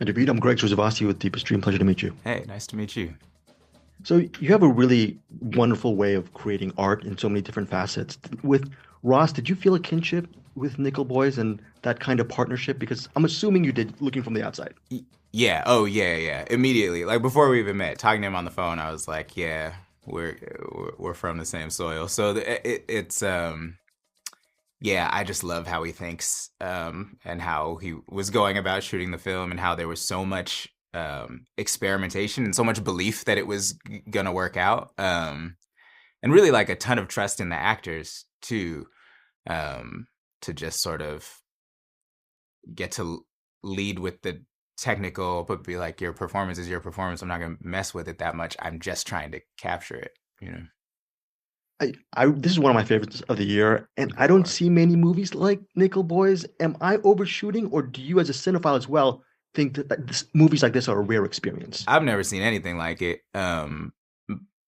David, I'm Greg Zuzavasi with Deepest Dream. Pleasure to meet you. Hey, nice to meet you. So you have a really wonderful way of creating art in so many different facets. With Ross, did you feel a kinship with Nickel Boys and that kind of partnership? Because I'm assuming you did, looking from the outside. Yeah. Oh, yeah, yeah. Immediately, like before we even met, talking to him on the phone, I was like, yeah, we're from the same soil. So yeah, I just love how he thinks, and how he was going about shooting the film, and how there was so much experimentation and so much belief that it was gonna work out, and really like a ton of trust in the actors too, um, to just sort of get to lead with the technical, but be like, your performance is your performance. I'm not gonna mess with it that much. I'm just trying to capture it, you know. This is one of my favorites of the year, and I don't Or see many movies like Nickel Boys. Am I overshooting, or do you, as a cinephile as well, think that movies like this are a rare experience? I've never seen anything like it. And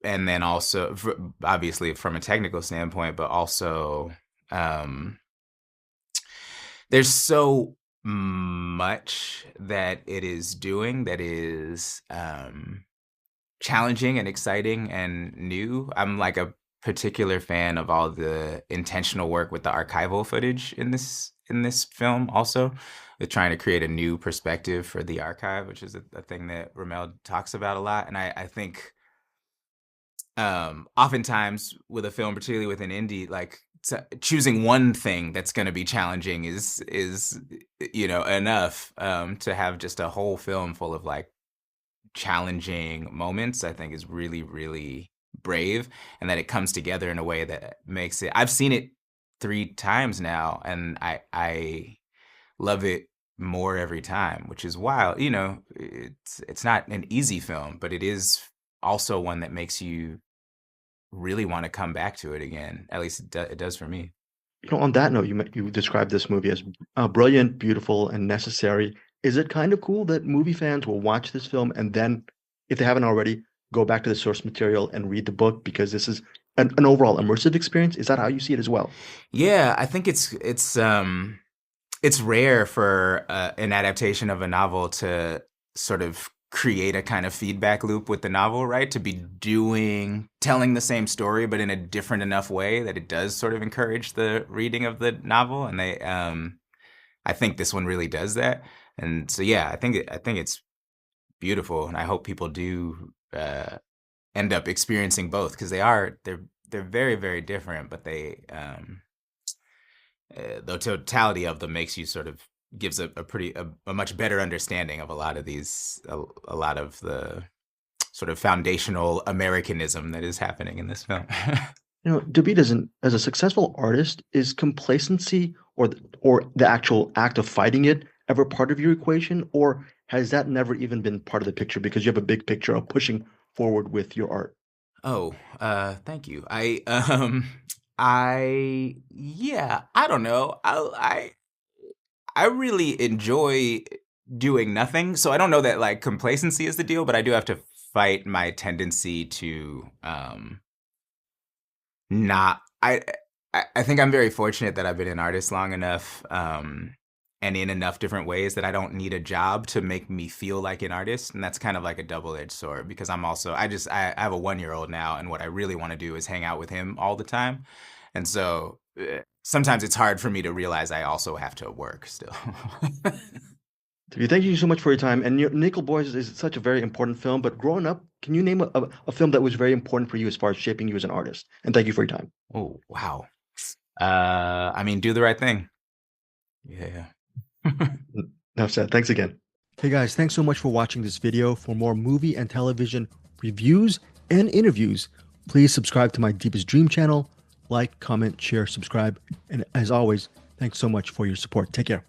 then also, obviously, from a technical standpoint, but also, um, there's so much that it is doing that is challenging and exciting and new. I'm like a particular fan of all the intentional work with the archival footage in this film also, with trying to create a new perspective for the archive, which is a thing that RaMell talks about a lot. And I think oftentimes with a film, particularly with an indie, like choosing one thing that's going to be challenging is enough, to have just a whole film full of like challenging moments, I think is really, really brave, and that it comes together in a way that makes it. I've seen it 3 times now, and I love it more every time, which is wild. It's not an easy film, but it is also one that makes you really want to come back to it again. At least it does for me. On that note, you described this movie as brilliant, beautiful, and necessary. Is it kind of cool that movie fans will watch this film and then, if they haven't already, go back to the source material and read the book because this is an overall immersive experience? Is that how you see it as well? Yeah, I think it's rare for an adaptation of a novel to sort of create a kind of feedback loop with the novel, right? To be telling the same story, but in a different enough way that it does sort of encourage the reading of the novel. And I think this one really does that. And so, yeah, I think it's beautiful, and I hope people do end up experiencing both, because they're very, very different, but the totality of them makes you sort of gives a much better understanding of a lot of a lot of the sort of foundational Americanism that is happening in this film. David, as a successful artist, is complacency or the actual act of fighting it ever part of your equation, or has that never even been part of the picture because you have a big picture of pushing forward with your art? Oh, thank you. Yeah, I don't know. I really enjoy doing nothing. So I don't know that like complacency is the deal, but I do have to fight my tendency to not I think I'm very fortunate that I've been an artist long enough, and in enough different ways, that I don't need a job to make me feel like an artist. And that's kind of like a double-edged sword, because I have a 1-year-old now, and what I really want to do is hang out with him all the time. And so sometimes it's hard for me to realize I also have to work still. David, thank you so much for your time. And Nickel Boys is such a very important film, but growing up, can you name a film that was very important for you as far as shaping you as an artist? And thank you for your time. Oh, wow. I mean, Do the Right Thing. Yeah. Enough said. Thanks again. Hey guys, thanks so much for watching this video. For more movie and television reviews and interviews, please subscribe to my Deepest Dream channel. Like, comment, share, subscribe. And as always, thanks so much for your support. Take care.